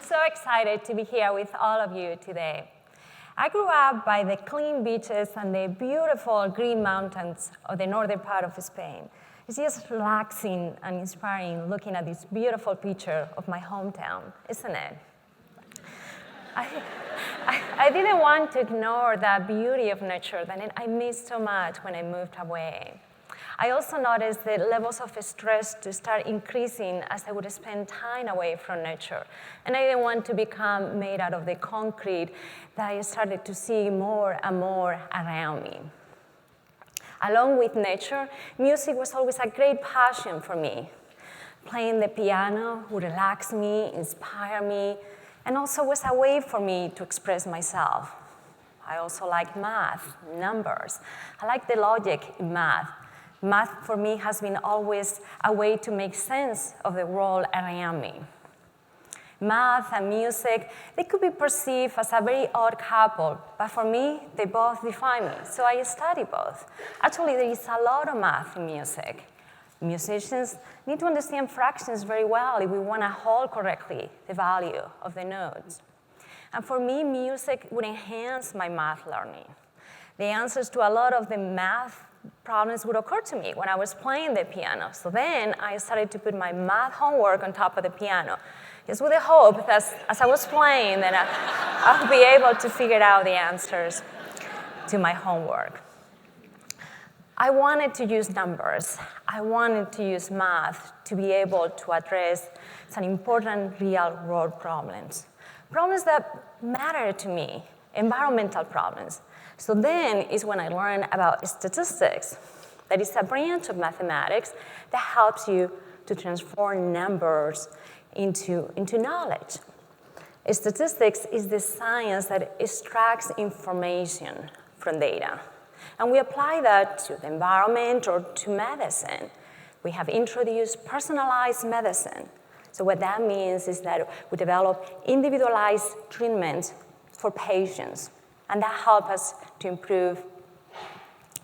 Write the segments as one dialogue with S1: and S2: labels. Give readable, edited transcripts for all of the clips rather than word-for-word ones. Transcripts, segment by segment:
S1: so excited to be here with all of you today. I grew up by the clean beaches and the beautiful green mountains of the northern part of Spain. It's just relaxing and inspiring looking at this beautiful picture of my hometown, isn't it? I didn't want to ignore the beauty of nature that I missed so much when I moved away. I also noticed the levels of stress to start increasing as I would spend time away from nature. And I didn't want to become made out of the concrete that I started to see more and more around me. Along with nature, music was always a great passion for me. Playing the piano would relax me, inspire me, and also was a way for me to express myself. I also like math, numbers. I like the logic in math. Math for me has been always a way to make sense of the world around me. Math and music, they could be perceived as a very odd couple, but for me, they both define me, so I study both. Actually, there is a lot of math in music. Musicians need to understand fractions very well if we want to hold correctly the value of the notes. And for me, music would enhance my math learning. The answers to a lot of the math problems would occur to me when I was playing the piano. So then I started to put my math homework on top of the piano, just with the hope that as I was playing, then I would be able to figure out the answers to my homework. I wanted to use numbers. I wanted to use math to be able to address some important real-world problems, problems that matter to me, environmental problems. So then is when I learned about statistics. That is a branch of mathematics that helps you to transform numbers into knowledge. Statistics is the science that extracts information from data. And we apply that to the environment or to medicine. We have introduced personalized medicine. So what that means is that we develop individualized treatment for patients. And that helps us to improve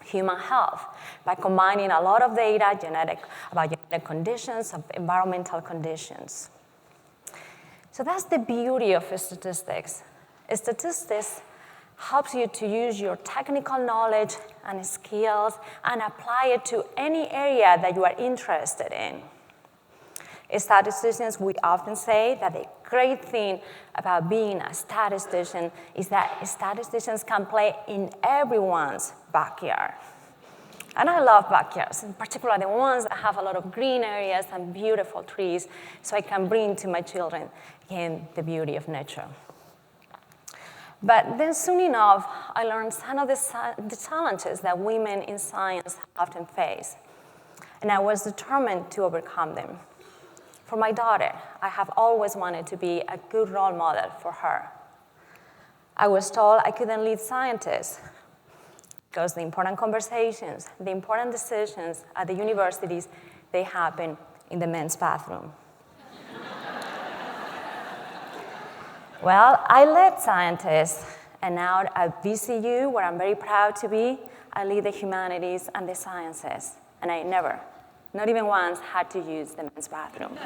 S1: human health by combining a lot of data about genetic conditions, of environmental conditions. So that's the beauty of statistics. Statistics helps you to use your technical knowledge and skills and apply it to any area that you are interested in. Statisticians, we often say that the great thing about being a statistician is that statisticians can play in everyone's backyard. And I love backyards, in particular the ones that have a lot of green areas and beautiful trees, so I can bring to my children, again, the beauty of nature. But then soon enough, I learned some of the challenges that women in science often face, and I was determined to overcome them. For my daughter, I have always wanted to be a good role model for her. I was told I couldn't lead scientists because the important conversations, the important decisions at the universities, they happen in the men's bathroom. Well, I led scientists, and now at VCU, where I'm very proud to be, I lead the humanities and the sciences, and I never, not even once, had to use the men's bathroom.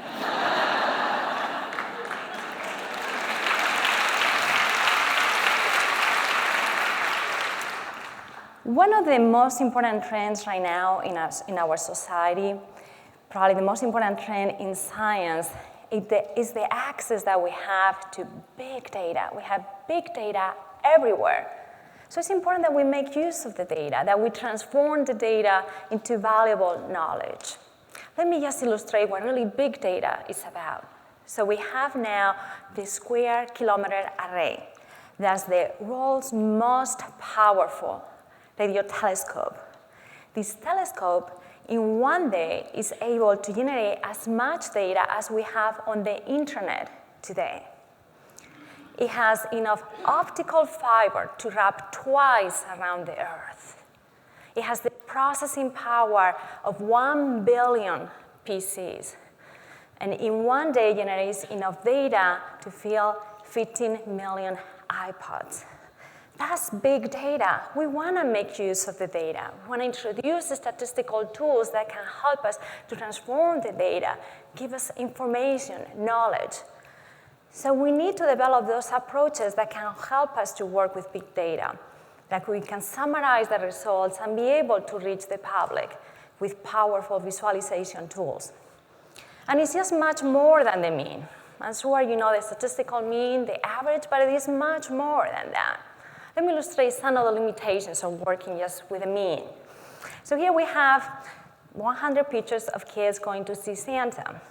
S1: One of the most important trends right now in our society, probably the most important trend in science, is the access that we have to big data. We have big data everywhere. So it's important that we make use of the data, that we transform the data into valuable knowledge. Let me just illustrate what really big data is about. So we have now the Square Kilometer Array. That's the world's most powerful radio telescope. This telescope, in one day, is able to generate as much data as we have on the internet today. It has enough optical fiber to wrap twice around the Earth. It has the processing power of 1 billion PCs. And in one day, generates enough data to fill 15 million iPods. That's big data. We want to make use of the data. We want to introduce statistical tools that can help us to transform the data, give us information, knowledge. So we need to develop those approaches that can help us to work with big data, that we can summarize the results and be able to reach the public with powerful visualization tools. And it's just much more than the mean. I'm sure you know the statistical mean, the average, but it is much more than that. Let me illustrate some of the limitations of working just with a mean. So here we have 100 pictures of kids going to see Santa.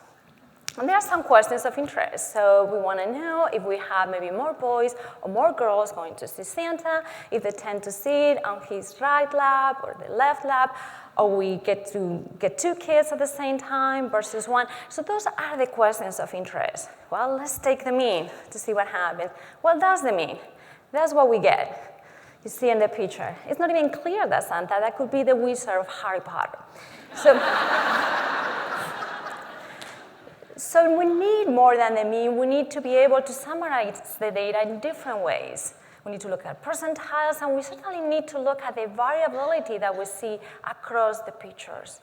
S1: And there are some questions of interest. So we want to know if we have maybe more boys or more girls going to see Santa, if they tend to sit on his right lap or the left lap, or we get two kids at the same time versus one. So those are the questions of interest. Well, let's take the mean to see what happens. Well, that's the mean. That's what we get. You see in the picture. It's not even clear that Santa, that could be the wizard of Harry Potter. So we need more than the mean. We need to be able to summarize the data in different ways. We need to look at percentiles, and we certainly need to look at the variability that we see across the pictures.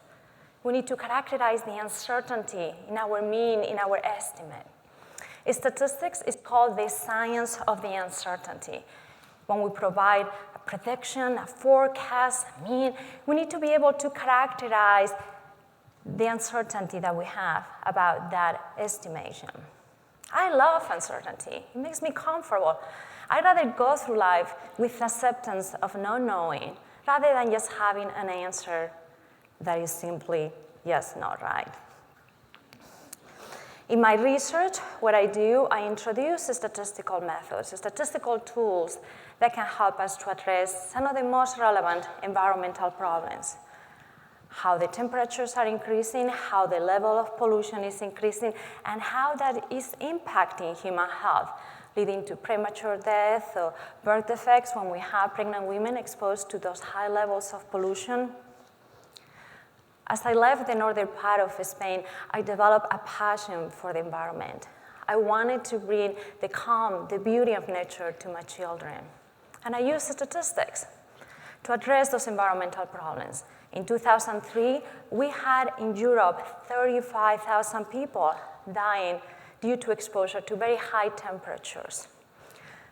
S1: We need to characterize the uncertainty in our mean, in our estimate. In statistics, it's called the science of the uncertainty. When we provide a prediction, a forecast, a mean, we need to be able to characterize the uncertainty that we have about that estimation. I love uncertainty. It makes me comfortable. I'd rather go through life with acceptance of not knowing rather than just having an answer that is simply yes, not right. In my research, what I do, I introduce statistical methods, statistical tools that can help us to address some of the most relevant environmental problems. How the temperatures are increasing, how the level of pollution is increasing, and how that is impacting human health, leading to premature death or birth defects when we have pregnant women exposed to those high levels of pollution. As I left the northern part of Spain, I developed a passion for the environment. I wanted to bring the calm, the beauty of nature to my children. And I used statistics to address those environmental problems. In 2003, we had in Europe 35,000 people dying due to exposure to very high temperatures.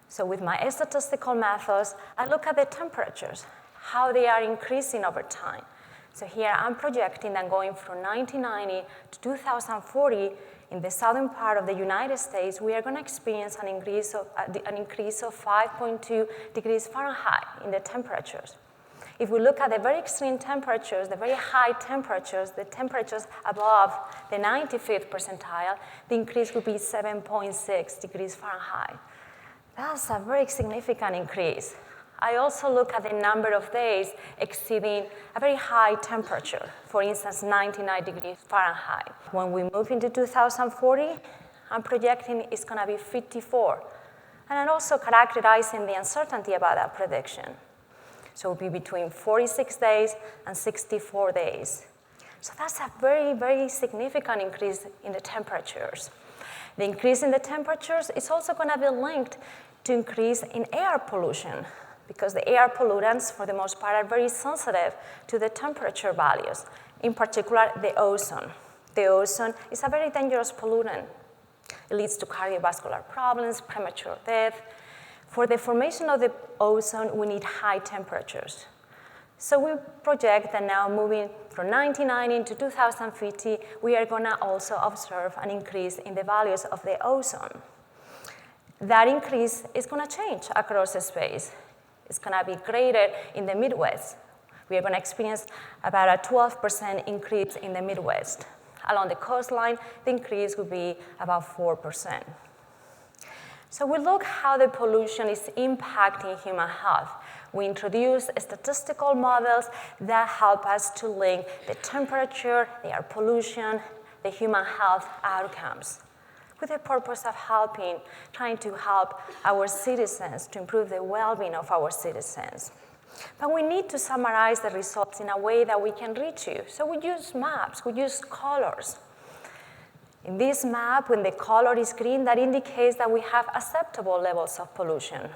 S1: So with my statistical methods, I look at the temperatures, how they are increasing over time. So here I'm projecting that going from 1990 to 2040, in the southern part of the United States, we are going to experience an increase of 5.2 degrees Fahrenheit in the temperatures. If we look at the very extreme temperatures, the very high temperatures, the temperatures above the 95th percentile, the increase would be 7.6 degrees Fahrenheit. That's a very significant increase. I also look at the number of days exceeding a very high temperature, for instance, 99 degrees Fahrenheit. When we move into 2040, I'm projecting it's going to be 54. And I'm also characterizing the uncertainty about that prediction. So it will be between 46 days and 64 days. So that's a very, very significant increase in the temperatures. The increase in the temperatures is also going to be linked to increase in air pollution, because the air pollutants, for the most part, are very sensitive to the temperature values, in particular the ozone. The ozone is a very dangerous pollutant. It leads to cardiovascular problems, premature death. For the formation of the ozone, we need high temperatures. So we project that now moving from 1990 to 2050, we are going to also observe an increase in the values of the ozone. That increase is going to change across the space. It's going to be greater in the Midwest. We are going to experience about a 12% increase in the Midwest. Along the coastline, the increase will be about 4%. So we look how the pollution is impacting human health. We introduce statistical models that help us to link the temperature, the air pollution, the human health outcomes, with the purpose of trying to help our citizens, to improve the well-being of our citizens. But we need to summarize the results in a way that we can reach you. So we use maps, we use colors. In this map, when the color is green, that indicates that we have acceptable levels of pollution.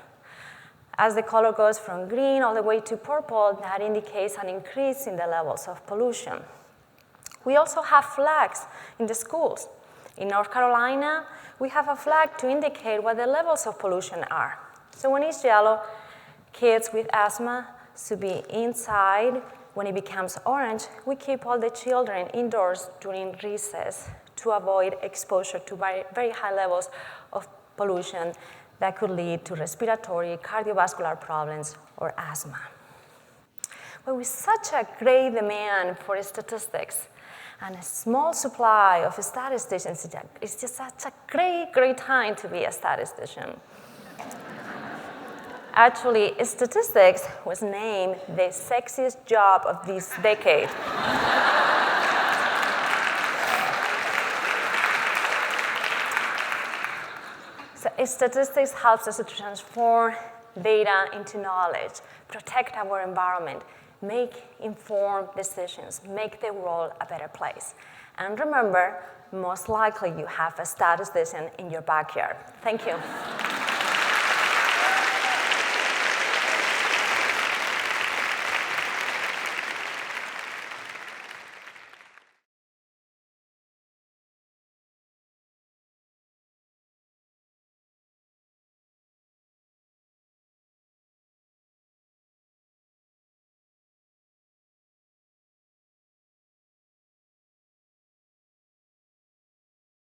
S1: As the color goes from green all the way to purple, that indicates an increase in the levels of pollution. We also have flags in the schools. In North Carolina, we have a flag to indicate what the levels of pollution are. So when it's yellow, kids with asthma should be inside. When it becomes orange, we keep all the children indoors during recess to avoid exposure to very high levels of pollution that could lead to respiratory, cardiovascular problems, or asthma. But with such a great demand for statistics and a small supply of statisticians, it's just such a great time to be a statistician. Actually, statistics was named the sexiest job of this decade. So statistics helps us to transform data into knowledge, protect our environment, make informed decisions, make the world a better place. And remember, most likely you have a statistician in your backyard. Thank you.